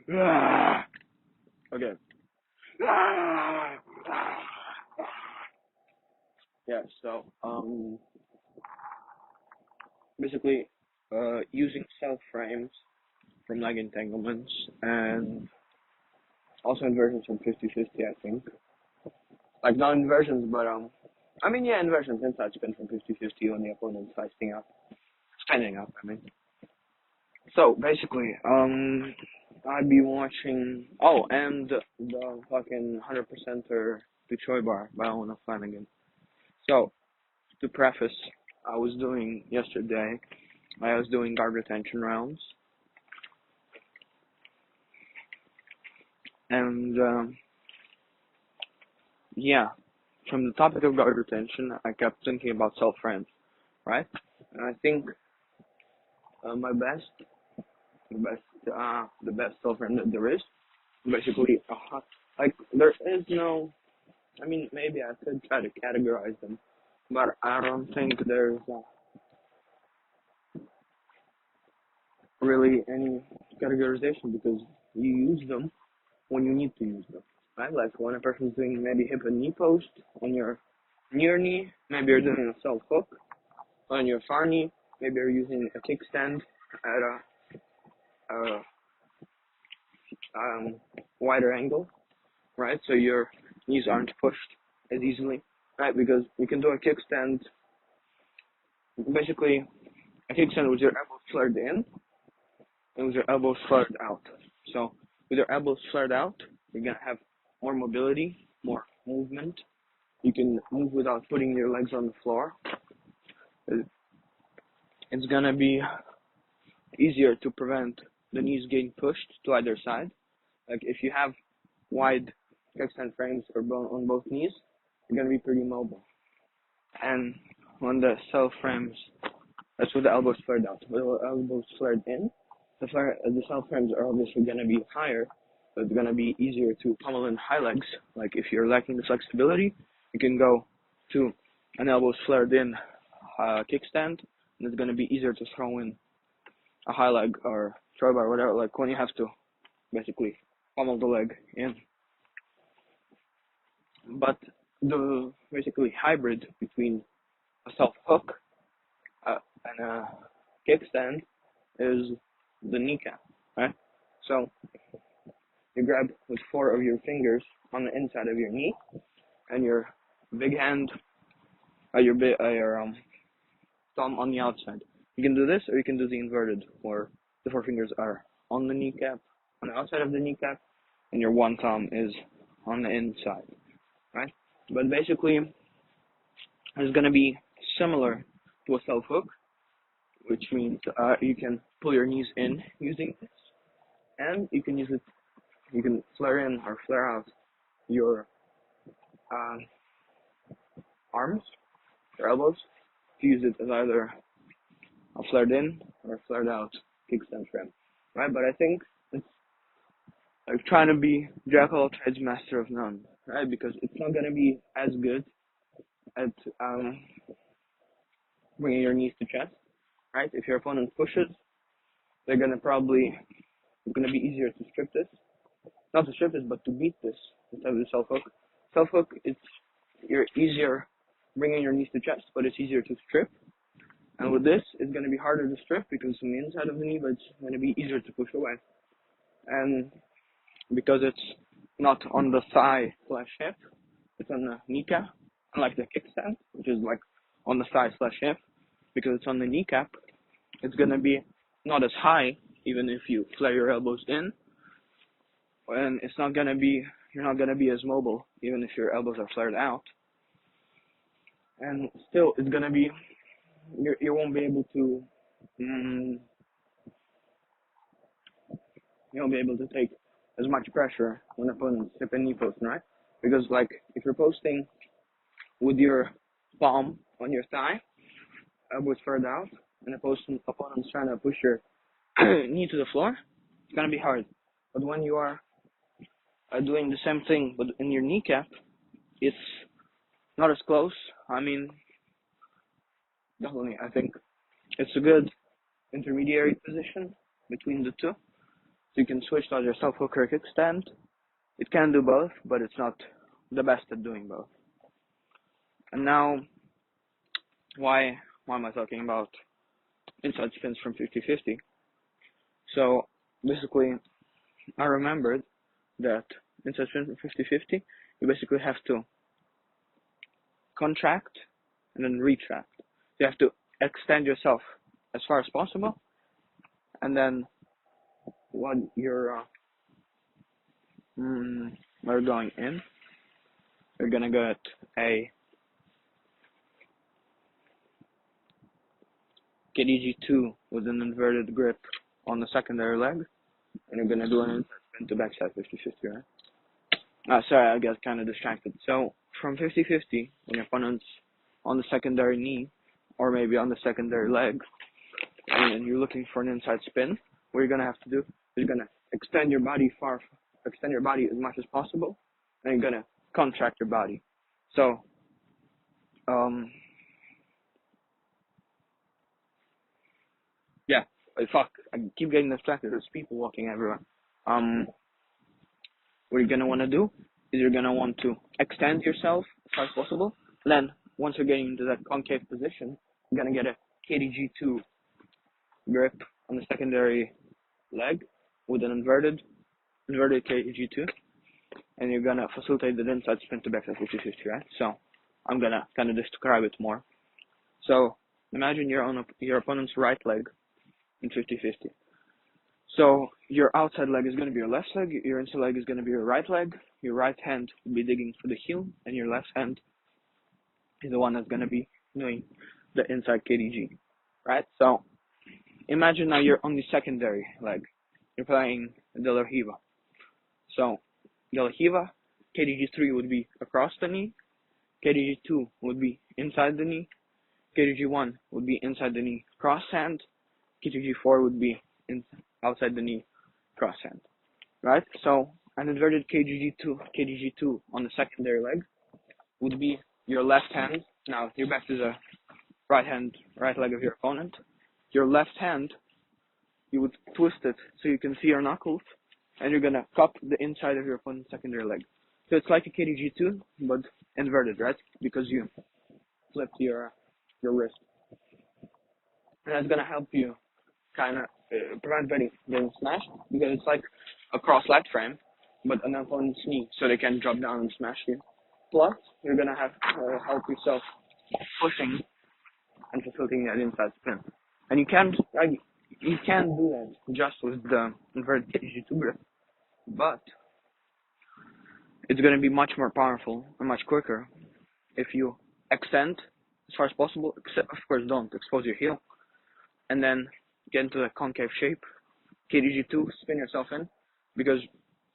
Okay. Yeah, so basically using self frames from leg entanglements and also inversions from 50-50, I think. Like not inversions, but I mean yeah, inversions inside spin from 50-50 when the opponent's standing up, I mean. So basically, I'd be watching. Oh, and the fucking 100%er Detroit bar by Owen Flanagan. So to preface, I was doing yesterday. I was doing guard retention rounds, and yeah, from the topic of guard retention, I kept thinking about self frames, right? And I think my the best self frame that there is, basically, like there is no. I mean, maybe I could try to categorize them, but I don't think there's really any categorization because you use them when you need to use them, right? Like when a person's doing maybe hip and knee post on your near knee, maybe you're doing a self hook on your far knee, maybe you're using a kickstand at a wider angle, right? So your knees aren't pushed as easily, right? Because you can do a kickstand, basically a kickstand with your elbows flared in and with your elbows flared out. So with your elbows flared out, you're gonna have more mobility, more movement. You can move without putting your legs on the floor. It's gonna be easier to prevent the knees getting pushed to either side. Like if you have wide kickstand frames or on both knees, you're gonna be pretty mobile. And on the self frames, that's with the elbows flared out. With the elbows flared in, the self frames are obviously gonna be higher, but it's gonna be easier to pummel in high legs. Like if you're lacking the flexibility, you can go to an elbows flared in kickstand, and it's gonna be easier to throw in a high leg or throw bar, whatever. Like when you have to basically pummel the leg in. But the basically hybrid between a self hook and a kickstand is the kneecap, right? So you grab with 4 of your fingers on the inside of your knee, and your big hand, your thumb on the outside. You can do this, or you can do the inverted, where the 4 fingers are on the kneecap, on the outside of the kneecap, and your one thumb is on the inside, right? But basically, it's going to be similar to a self hook, which means you can pull your knees in using this, and you can use it. You can flare in or flare out your arms, your elbows, to use it as either a flared in or flared out kickstand frame, right? But I think it's like trying to be jack of all trades, master of none, right? Because it's not gonna be as good at bringing your knees to chest, right? If your opponent pushes, they're gonna probably it's gonna be easier to strip this, not to strip this, but to beat this instead of the self hook. Self hook, you're easier bringing your knees to chest, but it's easier to strip. And with this, it's going to be harder to strip because it's on the inside of the knee, but it's going to be easier to push away. And because it's not on the thigh slash hip, it's on the kneecap, unlike the kickstand, which is like on the thigh slash hip. Because it's on the kneecap, it's going to be not as high, even if you flare your elbows in. And it's not going to be, you're not going to be as mobile, even if your elbows are flared out. And still, it's going to be, you won't be able to, you won't be able to take as much pressure when opponents hip and knee posting, right? Because like if you're posting with your palm on your thigh, elbows further out, and opponent's trying to push your knee to the floor, it's gonna be hard. But when you are doing the same thing but in your kneecap, it's not as close. I mean, definitely, I think it's a good intermediary position between the two. So you can switch to either self hook or kickstand. It can do both, but it's not the best at doing both. And now, why am I talking about inside spins from 50-50? So basically, I remembered that inside spin from 50-50, you basically have to contract and then retract. You have to extend yourself as far as possible, and then when you're going in, you're gonna get a KDG2 with an inverted grip on the secondary leg, and you're gonna do an inside spin to backside 50-50, right? Sorry, I got kind of distracted. So from 50-50, when your opponent's on the secondary knee, or maybe on the secondary leg, and you're looking for an inside spin, what you're gonna have to do is you're gonna extend your body as much as possible, and you're gonna contract your body. So, yeah, fuck, I keep getting distracted. There's people walking everywhere. What you're gonna want to do is you're gonna want to extend yourself as far as possible. Then, once you're getting into that concave position, you're gonna get a KDG2 grip on the secondary leg with an inverted KDG2, and you're gonna facilitate the inside spin to backside 50-50, right? So, I'm gonna kind of describe it more. So, imagine you're on your opponent's right leg in 50-50. So your outside leg is going to be your left leg, your inside leg is going to be your right leg, your right hand will be digging for the heel, and your left hand is the one that's going to be doing the inside KDG, right? So imagine now you're on the secondary leg. You're playing De La Riva. So De La Riva, KDG3 would be across the knee, KDG2 would be inside the knee, KDG1 would be inside the knee cross hand, KDG4 would be outside the knee cross hand, right? So an inverted KDG2 on the secondary leg would be your left hand. Now you're back to the right leg of your opponent. Your left hand, you would twist it so you can see your knuckles, and you're gonna cup the inside of your opponent's secondary leg. So it's like a KDG2, but inverted, right? Because you flipped your wrist. And that's gonna help you kind of prevent getting smashed, because it's like a cross leg frame, but an opponent's knee, so they can drop down and smash you. Plus, you're gonna have help yourself pushing and facilitating that inside spin. And you can't do that just with the inverted KG2 grip, but it's gonna be much more powerful and much quicker if you extend as far as possible. Except, of course, don't expose your heel, and then get into the concave shape, KDG2, spin yourself in, because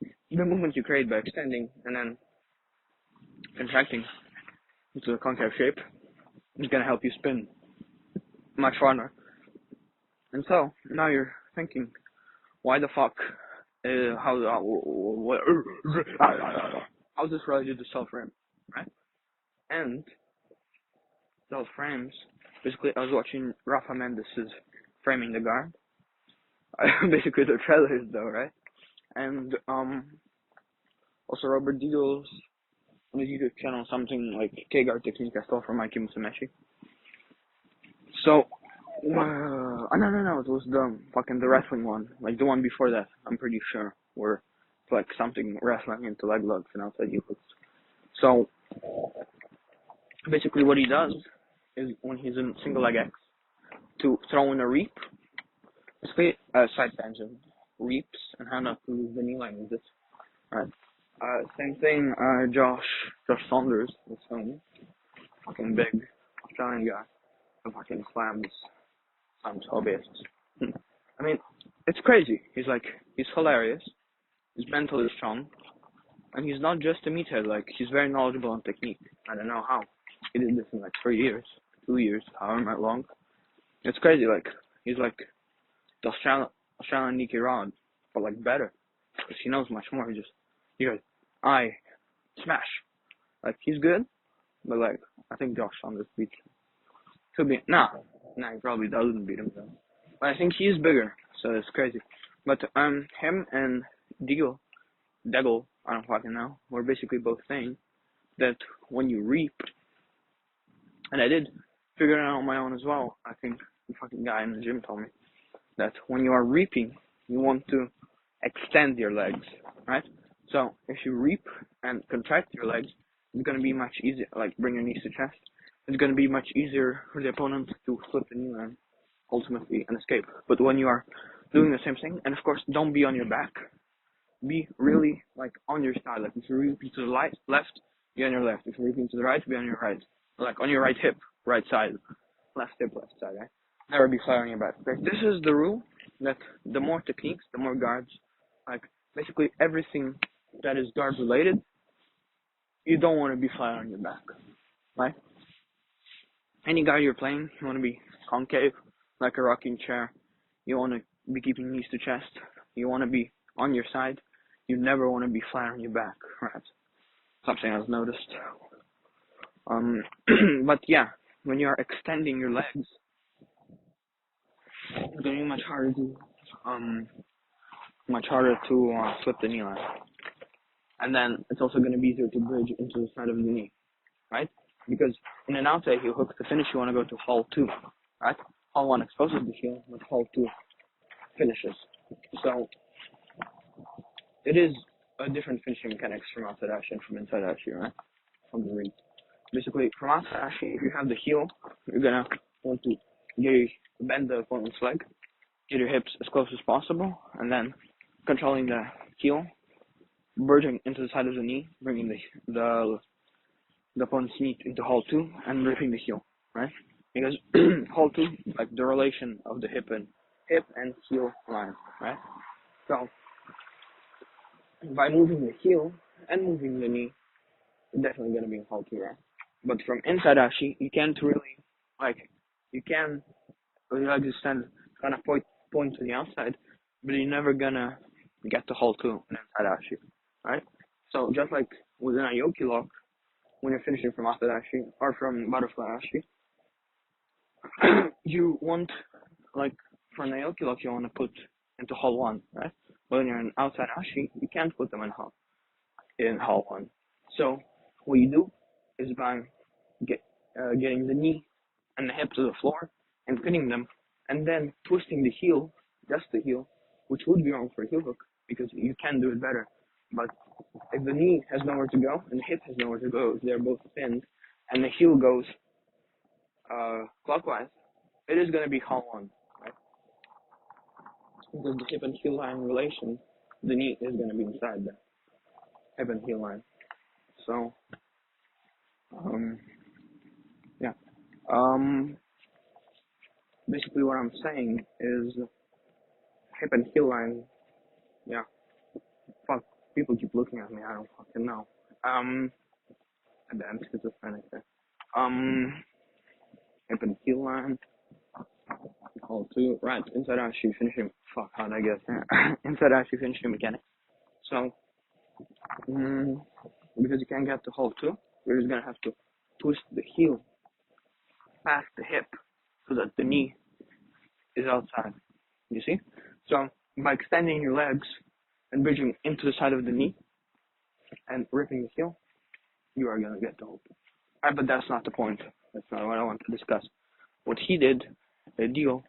the movement you create by extending and then contracting into the concave shape is going to help you spin much farther. And so, now you're thinking, why the fuck, how's this related to self-frame, right? And self-frames, basically I was watching Rafa Mendes's Framing the Guard. Basically the trailers though, right? And also Robert Deagle's on his YouTube channel, something like K-Guard technique I stole from Mikey Musumeci. So no, it was the wrestling one, like the one before that, I'm pretty sure, where it's like something wrestling into leg locks and outside hooks. So basically what he does is, when he's in single leg X, to throw in a reap, basically side tangent, reaps, and how not to lose the knee line with this. Alright. Same thing, Josh Saunders, this one, fucking big Australian guy, who fucking slams some hobbyists. I mean, it's crazy. He's hilarious, he's mentally strong, and he's not just a meathead, like, he's very knowledgeable on technique. I don't know how. He did this in like 3 years, 2 years, however long. It's crazy, like, he's like the Australian Nicky Rod, but like better, because he knows much more. He goes, I smash. Like, he's good, but like, I think Josh Saunders beats him. Could be, nah, he probably doesn't beat him though. But I think he's bigger, so it's crazy. But him and Degel, I don't fucking know, were basically both saying that when you reap, and I did figure it out on my own as well. I think the fucking guy in the gym told me that when you are reaping, you want to extend your legs, right? So if you reap and contract your legs, it's going to be much easier, like bring your knees to chest. It's going to be much easier for the opponent to flip the knee and ultimately and escape. But when you are doing the same thing, and of course don't be on your back, be really like on your side. Like if you're reaping to the left, be on your left. If you're reaping to the right, be on your right. Like on your right hip, right side. Left hip, left side, right? Never be flat on your back. Like, this is the rule that the more techniques, the more guards, like basically everything that is guard related, you don't want to be flat on your back, right? Any guard you're playing, you want to be concave, like a rocking chair. You want to be keeping knees to chest. You want to be on your side. You never want to be flat on your back, right? Something I've noticed. But yeah, when you are extending your legs, it's going to be much harder to flip the knee line. And then it's also going to be easier to bridge into the side of the knee, right? Because in an outside heel hook, to finish, you want to go to Hall 2, right? Hall 1 exposes the heel, but Hall 2 finishes. So it is a different finishing mechanics from outside Ashi and from inside Ashi, right? From the ring. Basically, from outside Ashi, if you have the heel, you're going to want to bend the opponent's leg, get your hips as close as possible, and then controlling the heel, merging into the side of the knee, bringing the opponent's knee into Hall 2, and ripping the heel, right? Because Hall 2, like the relation of the hip and heel line, right? So by moving the heel and moving the knee, it's definitely going to be in Hall 2, right? But from inside Ashi, you can't really, like, you can, with your legs extended, kind of point to the outside, but you're never gonna get to Hall 2 in inside Ashi, right? So just like within a Yoki lock, when you're finishing from outside Ashi or from butterfly Ashi, you want, like, for an Aoki lock, you want to put into Hall 1, right? But when you're in outside Ashi, you can't put them in Hall 1. So what you do is by getting the knee and the hip to the floor and pinning them, and then twisting the heel, just the heel, which would be wrong for a heel hook because you can do it better. But if the knee has nowhere to go and the hip has nowhere to go, if they're both pinned, and the heel goes clockwise, it is going to be Hall 1, right? Because the hip and heel line relation, the knee is going to be inside the hip and heel line. So, yeah. Basically what I'm saying is hip and heel line, yeah. Fuck, people keep looking at me, I don't fucking know. I'm schizophrenic there. Hip and heel line, Hall 2, right, inside Ashi finishing, fuck, how'd I guess, inside Ashi finishing mechanics. So, because you can't get to Hall 2, you're just gonna have to twist the heel past the hip so that the knee is outside, you see? So, by extending your legs and bridging into the side of the knee and ripping the heel, you are gonna get the Hall 2. Right, but that's not the point. That's not what I want to discuss. What he did, the deal,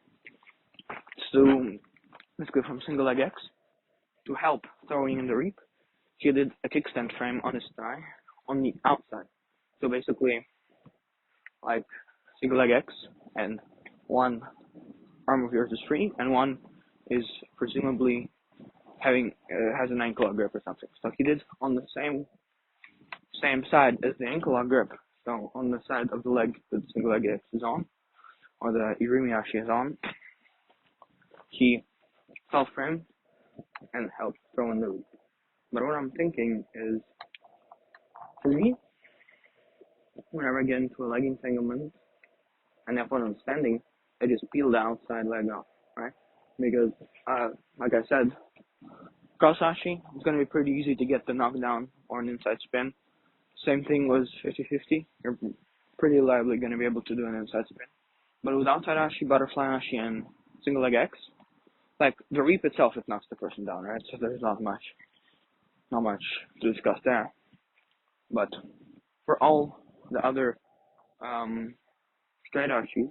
to let's go from single leg X to help throwing in the reap. He did a kickstand frame on his thigh on the outside. So basically, like single leg X, and one arm of yours is free, and one is presumably has an ankle lock grip or something. So he did on the same side as the ankle lock grip. So on the side of the leg that the single leg X is on, or the Irimi Ashi is on, he self-framed and helped throw in the reap. But what I'm thinking is, for me, whenever I get into a leg entanglement and the opponent's standing, I just peel the outside leg off, right? Because, like I said, cross Ashi, it's going to be pretty easy to get the knockdown or an inside spin. Same thing was 50-50. You're pretty liable going to be able to do an inside spin. But with outside Ashi, butterfly Ashi, and single leg X, like the reap itself, it knocks the person down, right? So there's not much to discuss there. But for all the other straight arches,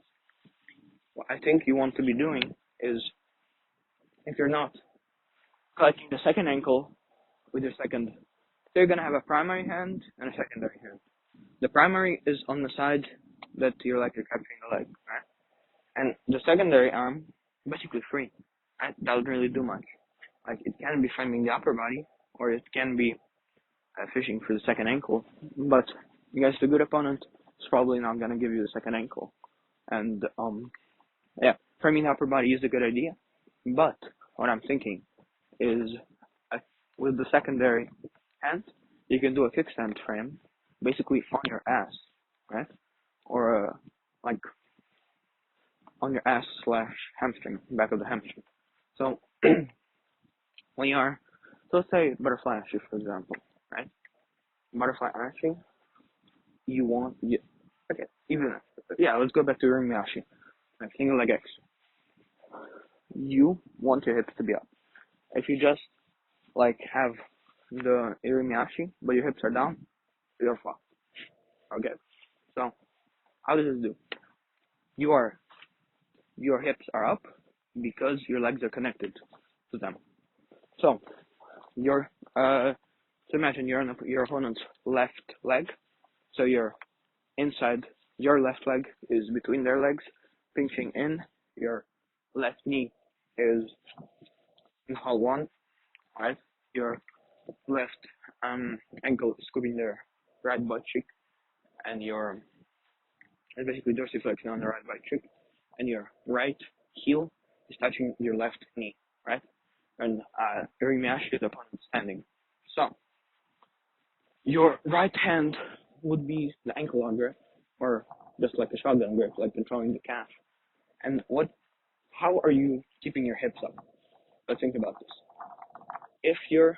what I think you want to be doing is, if you're not collecting the second ankle with your second, so you're gonna have a primary hand and a secondary hand. The primary is on the side that you're capturing the leg, right? And the secondary arm, basically free. Right? Doesn't really do much. Like, it can be framing the upper body, or it can be fishing for the second ankle. But against a good opponent, it's probably not gonna give you the second ankle. And yeah, framing the upper body is a good idea. But what I'm thinking is, with the secondary hand, you can do a kickstand frame, basically on your ass, right? Or like on your ass / hamstring, back of the hamstring. So when you are, so let's say butterfly Ashi, for example, right? Butterfly Ashi, you want, okay, let's go back to Irimi Ashi, like single leg X. You want your hips to be up. If you just have the Irimi Ashi, but your hips are down, you're fucked. Okay. So how does this do? Your hips are up because your legs are connected to them. So so imagine you're on your opponent's left leg. So your left leg is between their legs, pinching in. Your left knee is in hole 1, right? Your left ankle is scooping their right butt cheek, and it's basically dorsiflexion on the right butt cheek, and your right heel is touching your left knee, right? And Irimi Ashi is the opponent standing. So your right hand would be the ankle on grip, or just like a shotgun grip, like controlling the calf. And how are you keeping your hips up? Let's think about this. If your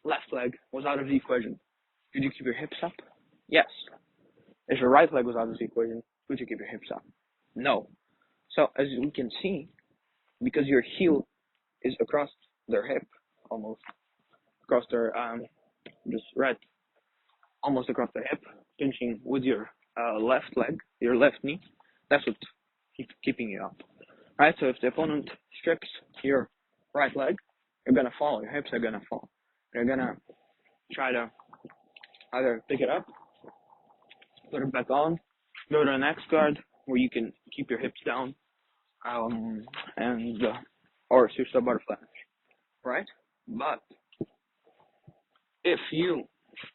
left leg was out of the equation, could you keep your hips up? Yes. If your right leg was out of the equation, could you keep your hips up? No. So as we can see, because your heel is across their hip, almost across their just right, almost across their hip, pinching with your left leg, your left knee, that's what keeps keeping you up. Right? So if the opponent strips your right leg, you're gonna fall. Your hips are gonna fall. You're gonna try to either pick it up, put it back on, go to the next guard where you can keep your hips down, or switch to butterfly, right? But if you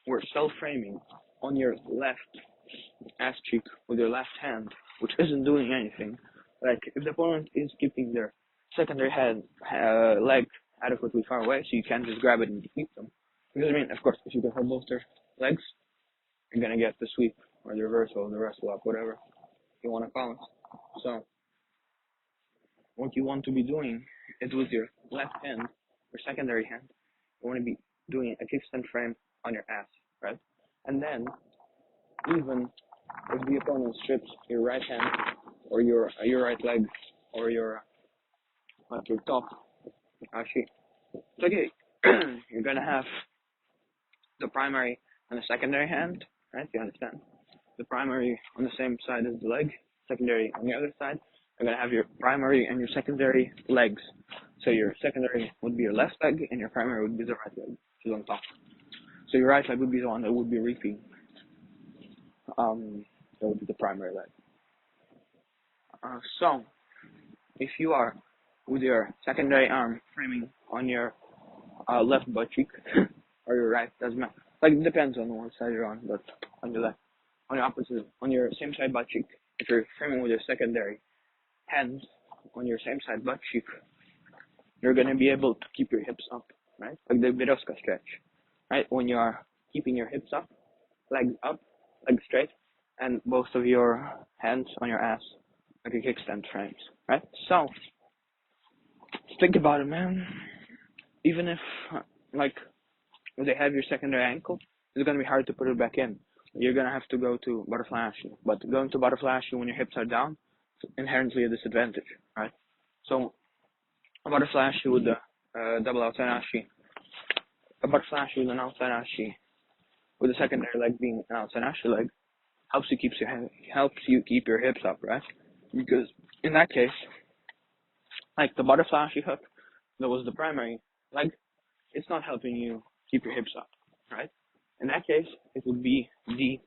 were self-framing on your left ass cheek with your left hand, which isn't doing anything, like if the opponent is keeping their secondary leg adequately far away, so you can't just grab it and defeat them. Because of course, if you can hold both their legs, you're gonna get the sweep or the reversal, the wrestle up, whatever you want to call it. So what you want to be doing is with your left hand, your secondary hand, you want to be doing a kickstand frame on your ass, right? And then, even if the opponent strips your right hand or your right leg or your top, actually, it's okay. You're gonna have the primary and the secondary hand, right? You understand? The primary on the same side as the leg, secondary on the other side. You're gonna have your primary and your secondary legs. So your secondary would be your left leg, and your primary would be the right leg, which is on top. So your right leg would be the one that would be reaping. That would be the primary leg. So if you are with your secondary arm framing on your left butt cheek or your right, doesn't matter. Like, it depends on what side you're on, but on your left, on your same side butt cheek, if you're framing with your secondary hand on your same side butt cheek, you're gonna be able to keep your hips up, right? Like the Biroska stretch, right? When you are keeping your hips up, legs straight, and both of your hands on your ass, like a kickstand frames, right? So think about it, man. Even if they have your secondary ankle, it's gonna be hard to put it back in. You're gonna have to go to butterfly Ashi. But going to butterfly Ashi when your hips are down, it's inherently a disadvantage, right? So a butterfly ashi with a double outside ashi, a butterfly ashi with an outside ashi, with the secondary leg being an outside ashi leg, helps you keep your hips up, right? Because in that case, like the butterfly ashi hook, that was the primary leg, it's not helping you keep your hips up, right? In that case, it would be the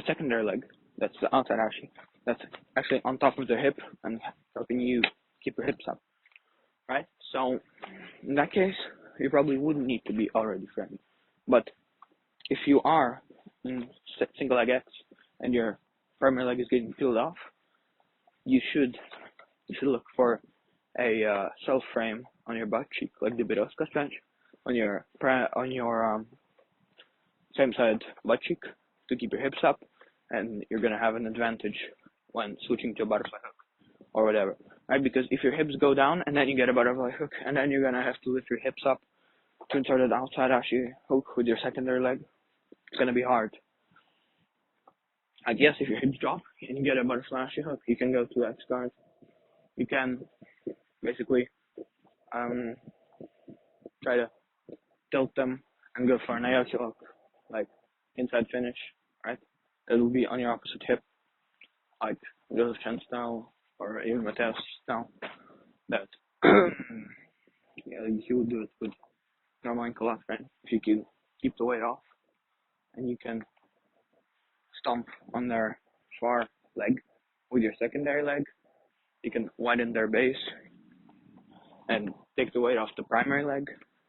secondary leg, that's the outside ashi, that's actually on top of the hip and helping you keep your hips up, right? So in that case, you probably wouldn't need to be already framed. But if you are in single leg X and your primary leg is getting peeled off, you should look for a self frame on your butt cheek, like the Biroska stretch, on your same side butt cheek to keep your hips up, and you're gonna have an advantage when switching to a butterfly hook or whatever, right? Because if your hips go down and then you get a butterfly hook, and then you're gonna have to lift your hips up to insert an outside ashi hook with your secondary leg, it's gonna be hard. I guess if your hips drop and you get a butterfly ashi hook, you can go to X guard. You can basically try to tilt them and go for an aoki hook, like inside finish, right? It'll be on your opposite hip, like Joseph Chen style or even Mateus style. That yeah, he would do it with normal ankle lock, right? If you can keep the weight off and you can stomp on their far leg with your secondary leg, you can widen their base and take the weight off the primary leg,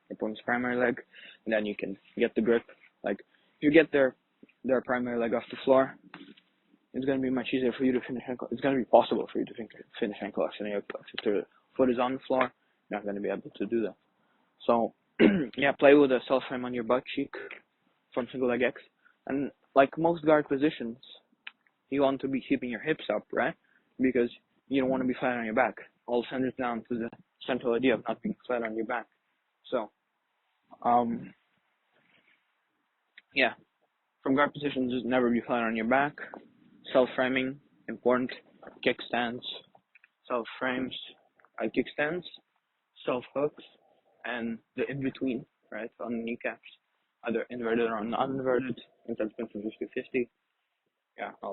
your opponent's primary leg, and then you can get the grip. Like if you get their primary leg off the floor, it's going to be much easier for you to finish ankle. It's going to be possible for you to finish ankle locks and aoki locks. If the foot is on the floor, you're not going to be able to do that. So yeah, play with a self frame on your butt cheek from single leg X, and like most guard positions, you want to be keeping your hips up, right? Because you don't want to be flat on your back. All centers down to the central idea of not being flat on your back. So, yeah, from guard positions, just never be flat on your back. Self-framing, important. Kickstands, self-frames, kickstands, self-hooks, and the in-between, right, on the kneecaps, either inverted or non-inverted, inside suspension 50-50. Yeah, all that.